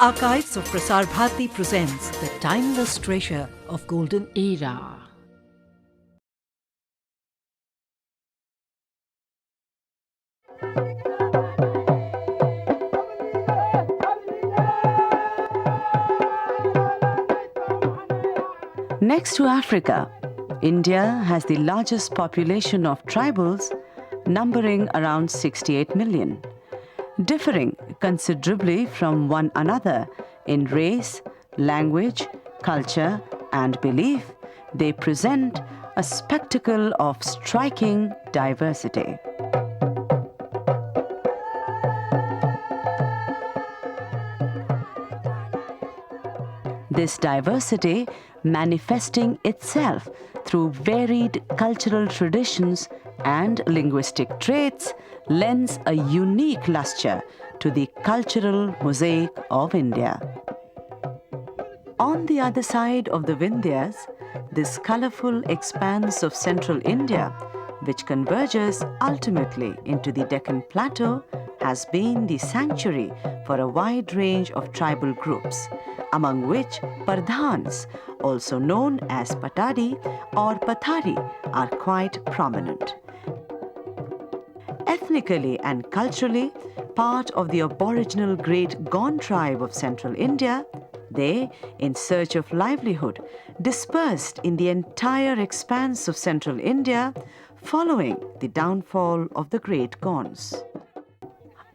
Archives of Prasar Bharati presents the timeless treasure of golden era. Next to Africa, India has the largest population of tribals, numbering around 68 million. Differing considerably from one another in race, language, culture, and belief, they present a spectacle of striking diversity. This diversity manifesting itself through varied cultural traditions and linguistic traits lends a unique luster to the cultural mosaic of India. On the other side of the Vindhyas, this colorful expanse of central India, which converges ultimately into the Deccan Plateau, has been the sanctuary for a wide range of tribal groups, among which Pardhans, also known as Patadi or Pathari, are quite prominent. Ethnically and culturally part of the aboriginal Great Gond tribe of central India, they, in search of livelihood, dispersed in the entire expanse of central India following the downfall of the Great Gonds.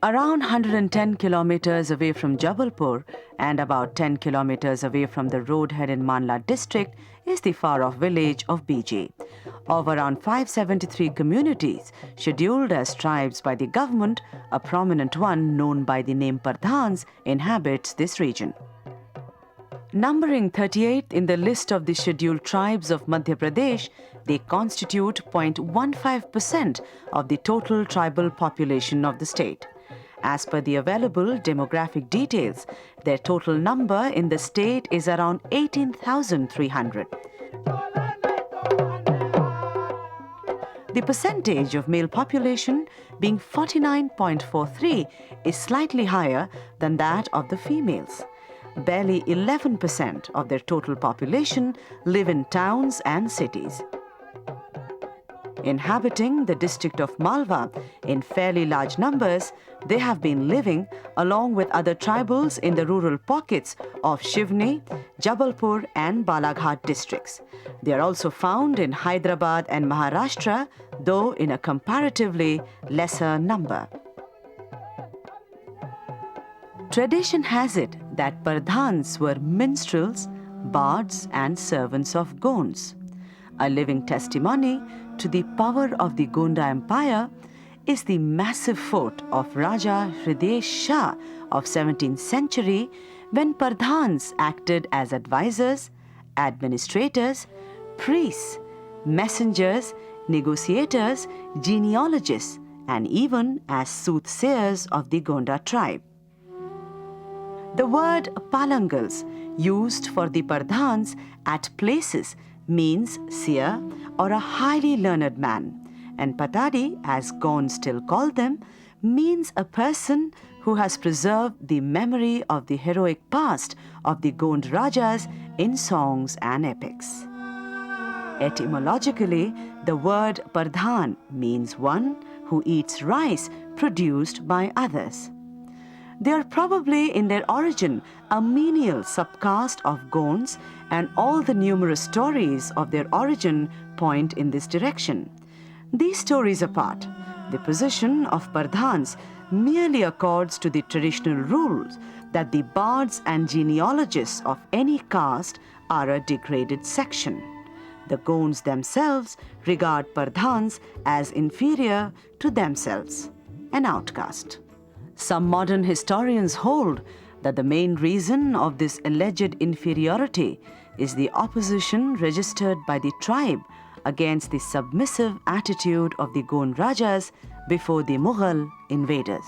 Around 110 kilometers away from Jabalpur and about 10 kilometers away from the roadhead in Manla district is the far-off village of Biji. Of around 573 communities scheduled as tribes by the government, a prominent one known by the name Pardhans inhabits this region. Numbering 38th in the list of the scheduled tribes of Madhya Pradesh, they constitute 0.15% of the total tribal population of the state. As per the available demographic details, their total number in the state is around 18,300. The percentage of male population, being 49.43, is slightly higher than that of the females. Barely 11% of their total population live in towns and cities. Inhabiting the district of Malwa in fairly large numbers, they have been living along with other tribals in the rural pockets of Shivni, Jabalpur and Balaghat districts. They are also found in Hyderabad and Maharashtra, though in a comparatively lesser number. Tradition has it that Pardhans were minstrels, bards and servants of Gonds. A living testimony to the power of the Gonda Empire is the massive fort of Raja Hriday Shah of 17th century, when Pardhans acted as advisors, administrators, priests, messengers, negotiators, genealogists, and even as soothsayers of the Gonda tribe. The word palangals, used for the Pardhans at places, means seer or a highly learned man, and Patadi, as Gonds still call them, means a person who has preserved the memory of the heroic past of the Gond Rajas in songs and epics. Etymologically, the word Pardhan means one who eats rice produced by others. They are probably in their origin a menial subcaste of Gonds, and all the numerous stories of their origin point in this direction. These stories apart, the position of Pardhans merely accords to the traditional rules that the bards and genealogists of any caste are a degraded section. The Gonds themselves regard Pardhans as inferior to themselves, an outcast. Some modern historians hold that the main reason of this alleged inferiority is the opposition registered by the tribe against the submissive attitude of the Gond Rajas before the Mughal invaders.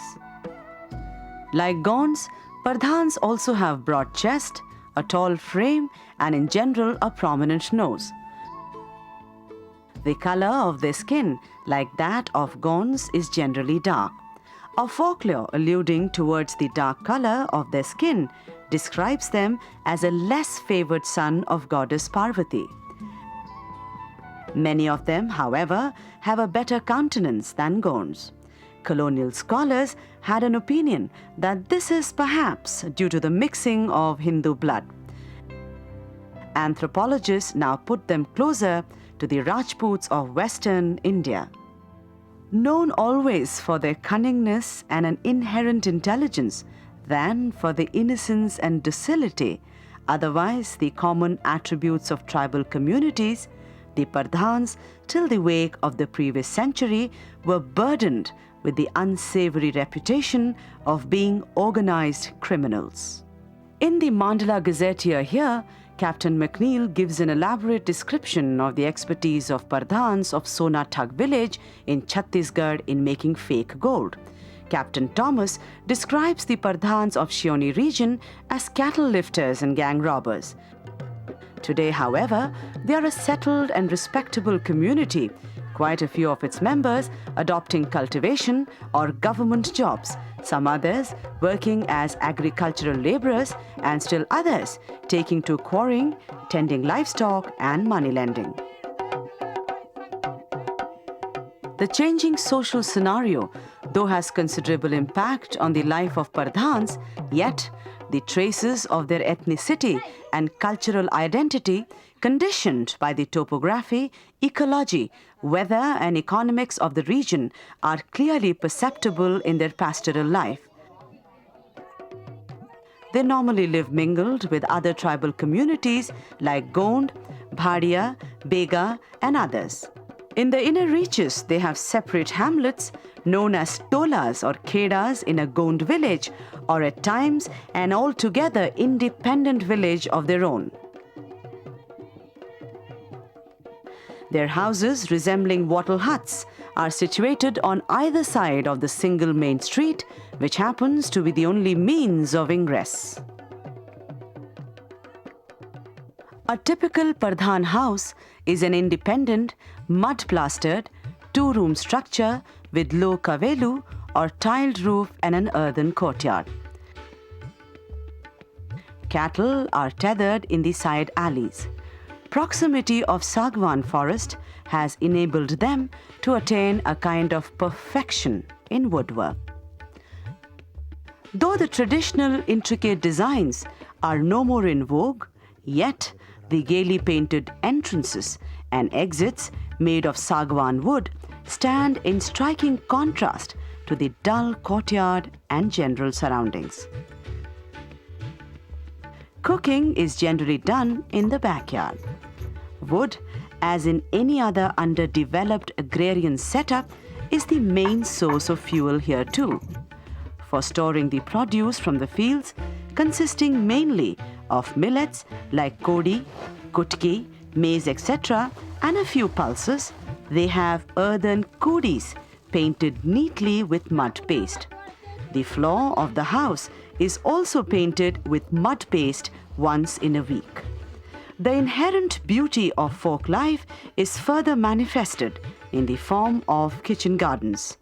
Like Gonds, Pardhans also have broad chest, a tall frame, and in general a prominent nose. The color of their skin, like that of Gonds, is generally dark. A folklore alluding towards the dark color of their skin describes them as a less favored son of goddess Parvati. Many of them, however, have a better countenance than Gonds. Colonial scholars had an opinion that this is perhaps due to the mixing of Hindu blood. Anthropologists now put them closer to the Rajputs of Western India. Known always for their cunningness and an inherent intelligence than for the innocence and docility, otherwise the common attributes of tribal communities, the Pardhans, till the wake of the previous century, were burdened with the unsavory reputation of being organized criminals. In the Mandala Gazetteer here, Captain McNeill gives an elaborate description of the expertise of Pardhans of Sonatag village in Chhattisgarh in making fake gold. Captain Thomas describes the Pardhans of Shioni region as cattle lifters and gang robbers. Today, however, they are a settled and respectable community, quite a few of its members adopting cultivation or government jobs, some others working as agricultural laborers, and still others taking to quarrying, tending livestock, and money lending. The changing social scenario, though has considerable impact on the life of Pardhans, yet the traces of their ethnicity and cultural identity, conditioned by the topography, ecology, weather and economics of the region, are clearly perceptible in their pastoral life. They normally live mingled with other tribal communities like Gond, Bhadia, Bega and others. In the inner reaches, they have separate hamlets known as tolas or khedas in a Gond village, or at times an altogether independent village of their own. Their houses, resembling wattle huts, are situated on either side of the single main street, which happens to be the only means of ingress. A typical Pardhan house is an independent, mud-plastered, two-room structure with low kavelu or tiled roof and an earthen courtyard. Cattle are tethered in the side alleys. Proximity of sagwan forest has enabled them to attain a kind of perfection in woodwork. Though the traditional intricate designs are no more in vogue, yet the gaily painted entrances and exits made of sagwan wood stand in striking contrast to the dull courtyard and general surroundings. Cooking is generally done in the backyard. Wood, as in any other underdeveloped agrarian setup, is the main source of fuel here too, for storing the produce from the fields, consisting mainly of millets like kodi, kutki, maize, etc., and a few pulses. They have earthen kudis painted neatly with mud paste. The floor of the house is also painted with mud paste once in a week. The inherent beauty of folk life is further manifested in the form of kitchen gardens.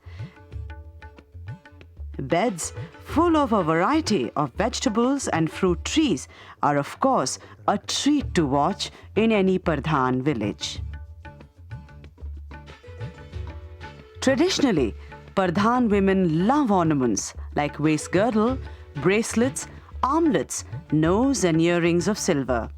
Beds full of a variety of vegetables and fruit trees are, of course, a treat to watch in any Pardhan village. Traditionally, Pardhan women love ornaments like waist girdle, bracelets, armlets, nose and earrings of silver.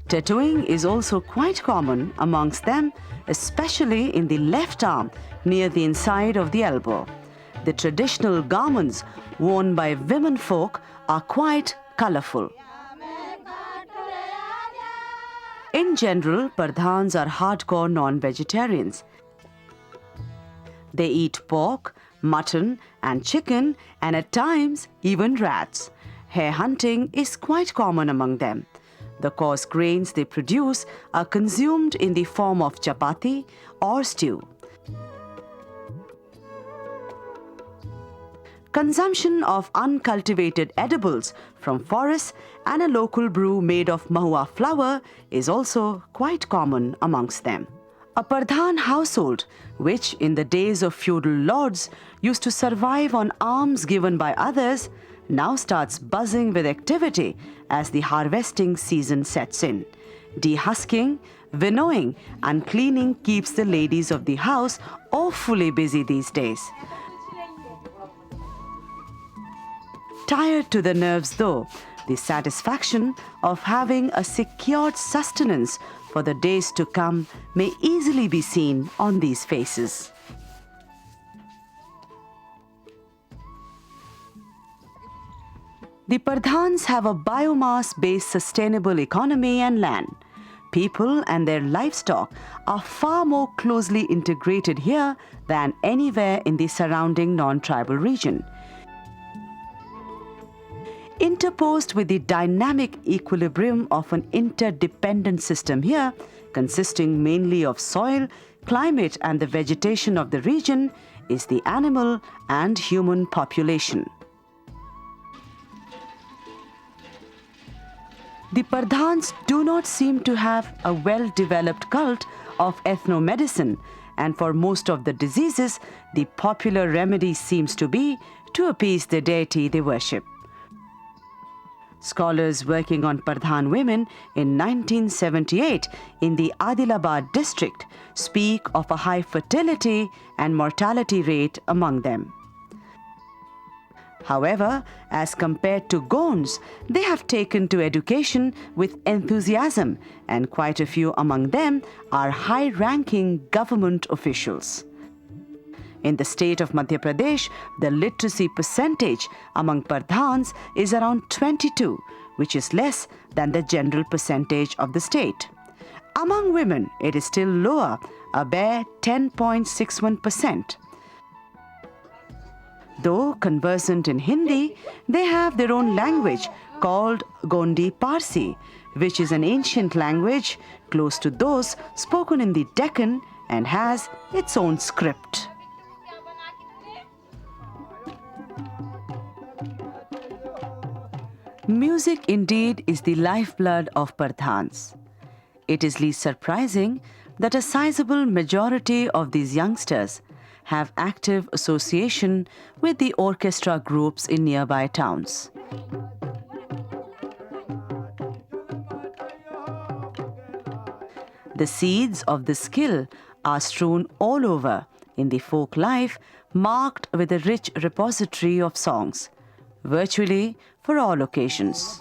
Tattooing is also quite common amongst them, especially in the left arm near the inside of the elbow. The traditional garments worn by women folk are quite colorful. In general, Pardhans are hardcore non-vegetarians. They eat pork, mutton and chicken, and at times even rats. Hare hunting is quite common among them. The coarse grains they produce are consumed in the form of chapati or stew. Consumption of uncultivated edibles from forests and a local brew made of mahua flour is also quite common amongst them. A Pardhan household, which in the days of feudal lords used to survive on alms given by others, now starts buzzing with activity as the harvesting season sets in. Dehusking, winnowing and cleaning keeps the ladies of the house awfully busy these days. Tired to the nerves though, the satisfaction of having a secured sustenance for the days to come may easily be seen on these faces. The Pardhans have a biomass-based sustainable economy and land. People and their livestock are far more closely integrated here than anywhere in the surrounding non-tribal region. Interposed with the dynamic equilibrium of an interdependent system here, consisting mainly of soil, climate and the vegetation of the region, is the animal and human population. The Pardhans do not seem to have a well-developed cult of ethnomedicine, and for most of the diseases, the popular remedy seems to be to appease the deity they worship. Scholars working on Pardhan women in 1978 in the Adilabad district speak of a high fertility and mortality rate among them. However, as compared to Gonds, they have taken to education with enthusiasm, and quite a few among them are high-ranking government officials. In the state of Madhya Pradesh, the literacy percentage among Pardhans is around 22, which is less than the general percentage of the state. Among women, it is still lower, a bare 10.61%. Though conversant in Hindi, they have their own language called Gondi Parsi, which is an ancient language close to those spoken in the Deccan and has its own script. Music indeed is the lifeblood of Pardhans. It is least surprising that a sizable majority of these youngsters have active association with the orchestra groups in nearby towns. The seeds of the skill are strewn all over in the folk life, marked with a rich repository of songs, virtually for all occasions.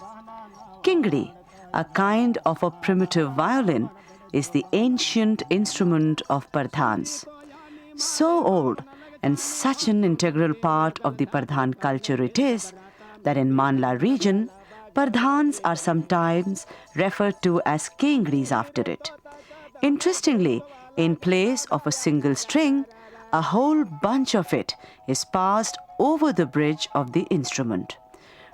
Kingdi, a kind of a primitive violin, is the ancient instrument of Pardhans. So old and such an integral part of the Pardhan culture it is that in Manla region, Pardhans are sometimes referred to as Kingdis after it. Interestingly, in place of a single string, a whole bunch of it is passed over the bridge of the instrument.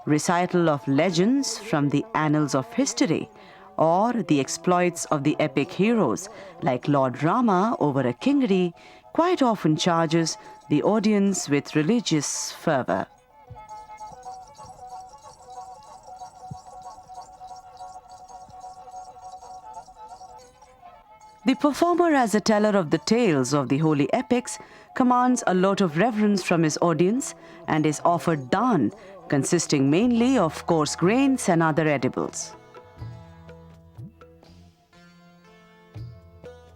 Recital of legends from the annals of history or the exploits of the epic heroes like Lord Rama over a kingri quite often charges the audience with religious fervor. The performer, as a teller of the tales of the holy epics, commands a lot of reverence from his audience and is offered daan, consisting mainly of coarse grains and other edibles.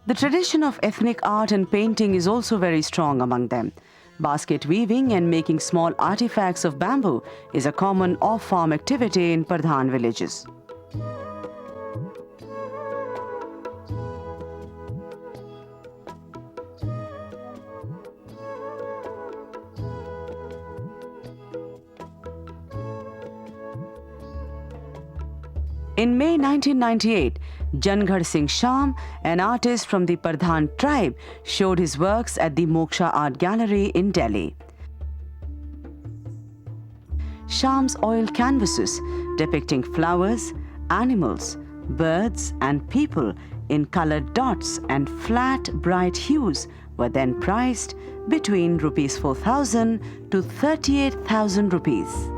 The tradition of ethnic art and painting is also very strong among them. Basket weaving and making small artifacts of bamboo is a common off-farm activity in Pardhan villages. In May 1998, Janghar Singh Sham, an artist from the Pardhan Tribe, showed his works at the Moksha Art Gallery in Delhi. Sham's oil canvases depicting flowers, animals, birds and people in colored dots and flat, bright hues were then priced between Rs 4,000 to 38,000 rupees.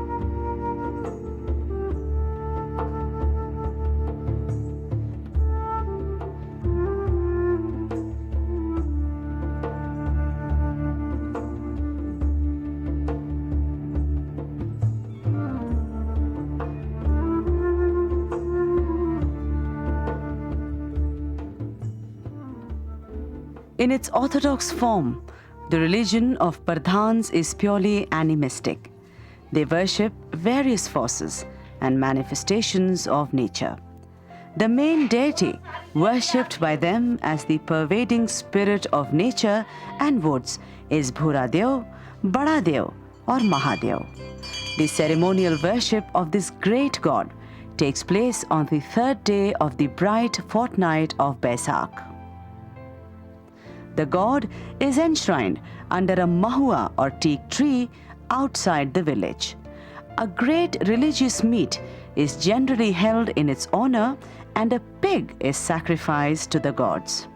In its orthodox form, the religion of Pardhans is purely animistic. They worship various forces and manifestations of nature. The main deity worshipped by them as the pervading spirit of nature and woods is Bhuradev, Badadev or Mahadev. The ceremonial worship of this great god takes place on the third day of the bright fortnight of Baisakh. The god is enshrined under a mahua or teak tree outside the village. A great religious meet is generally held in its honor and a pig is sacrificed to the gods.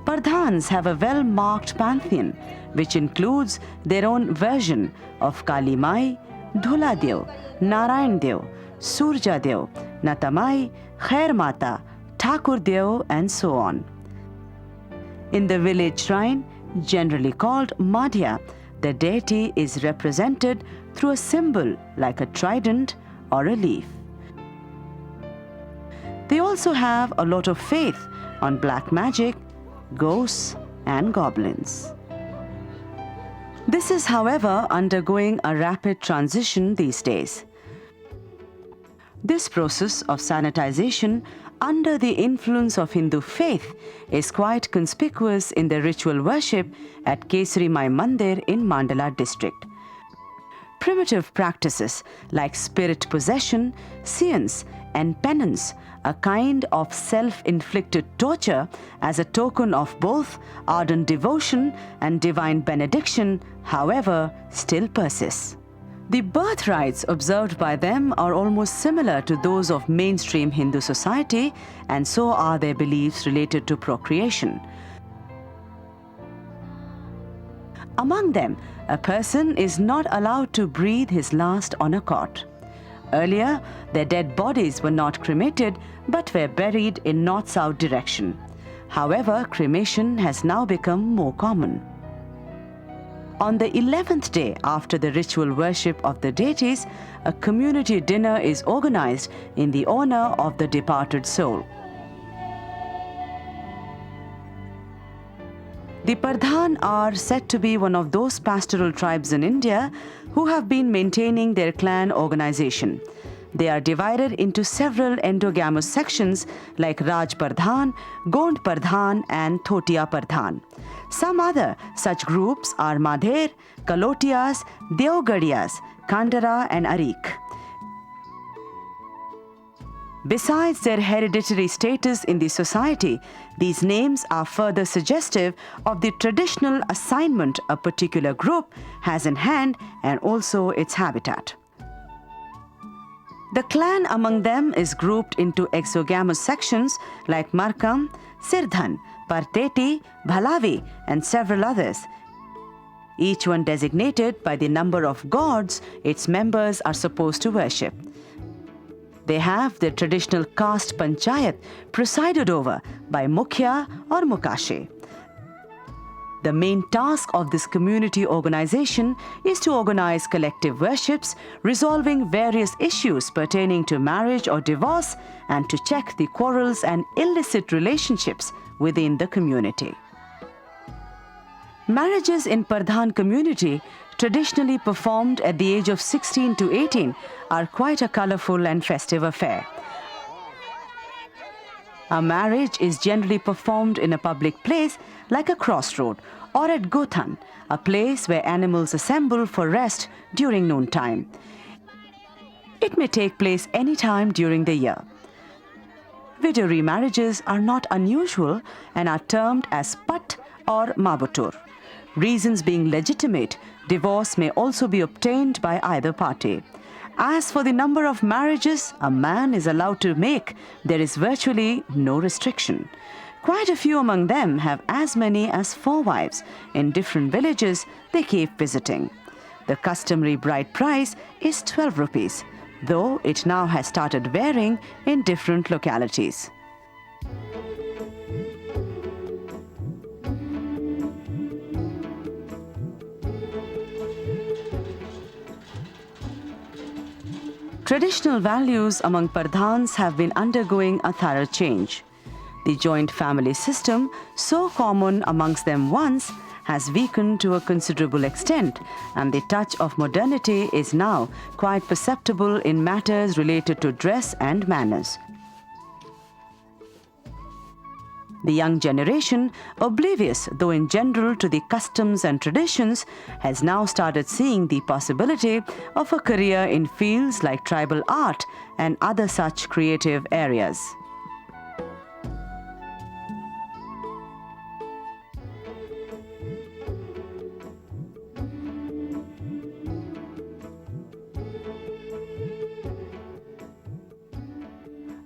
Pardhans have a well-marked pantheon which includes their own version of Kali Mai, Dhuladev, Narayan Dev, Surja Dev, Natamai, Khair Mata, Thakur Dev and so on. In the village shrine, generally called Madhya, the deity is represented through a symbol like a trident or a leaf. They also have a lot of faith on black magic, ghosts and goblins. This is, however, undergoing a rapid transition these days. This process of sanitization under the influence of Hindu faith is quite conspicuous in the ritual worship at Kesari Mai Mandir in Mandala district. Primitive practices like spirit possession, seance and penance, a kind of self-inflicted torture as a token of both ardent devotion and divine benediction, however, still persists. The birth rites observed by them are almost similar to those of mainstream Hindu society, and so are their beliefs related to procreation. Among them, a person is not allowed to breathe his last on a cot. Earlier, their dead bodies were not cremated but were buried in north-south direction. However, cremation has now become more common. On the 11th day after the ritual worship of the deities, a community dinner is organized in the honor of the departed soul. The Pardhan are said to be one of those pastoral tribes in India who have been maintaining their clan organization. They are divided into several endogamous sections like Raj Pardhan, Gond Pardhan and Thotia Pardhan. Some other such groups are Madher, Kalotiyas, Deogadiyas, Kandara and Arik. Besides their hereditary status in the society, these names are further suggestive of the traditional assignment a particular group has in hand and also its habitat. The clan among them is grouped into exogamous sections like Markam, Sirdhan, Parteti, Bhalavi and several others. Each one designated by the number of gods its members are supposed to worship. They have their traditional caste panchayat presided over by Mukhya or Mukashe. The main task of this community organization is to organize collective worships, resolving various issues pertaining to marriage or divorce, and to check the quarrels and illicit relationships within the community. Marriages in Pardhan community, traditionally performed at the age of 16 to 18, are quite a colorful and festive affair. A marriage is generally performed in a public place like a crossroad or at Gothan, a place where animals assemble for rest during noontime. It may take place any time during the year. Widow remarriages are not unusual and are termed as Pat or Mabutur. Reasons being legitimate, divorce may also be obtained by either party. As for the number of marriages a man is allowed to make, there is virtually no restriction. Quite a few among them have as many as 4 wives in different villages they keep visiting. The customary bride price is 12 rupees, though it now has started varying in different localities. Traditional values among Pardhans have been undergoing a thorough change. The joint family system, so common amongst them once, has weakened to a considerable extent, and the touch of modernity is now quite perceptible in matters related to dress and manners. The young generation, oblivious though in general to the customs and traditions, has now started seeing the possibility of a career in fields like tribal art and other such creative areas.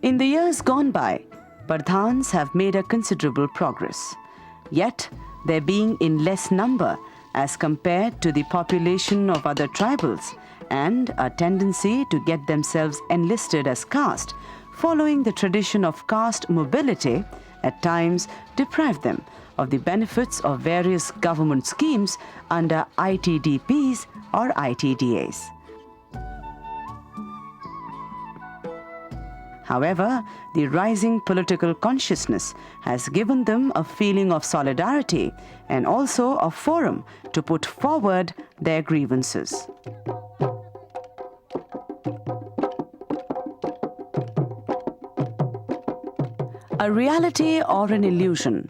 In the years gone by, Pardhans have made a considerable progress. Yet, their being in less number as compared to the population of other tribals, and a tendency to get themselves enlisted as caste, following the tradition of caste mobility, at times deprive them of the benefits of various government schemes under ITDPs or ITDAs. However, the rising political consciousness has given them a feeling of solidarity and also a forum to put forward their grievances. A reality or an illusion,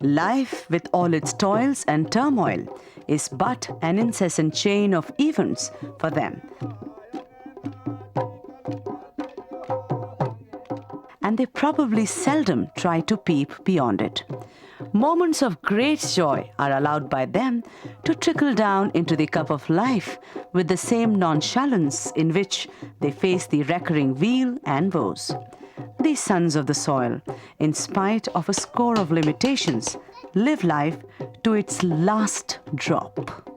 life with all its toils and turmoil is but an incessant chain of events for them. And they probably seldom try to peep beyond it. Moments of great joy are allowed by them to trickle down into the cup of life with the same nonchalance in which they face the recurring weal and woes. These sons of the soil, in spite of a score of limitations, live life to its last drop.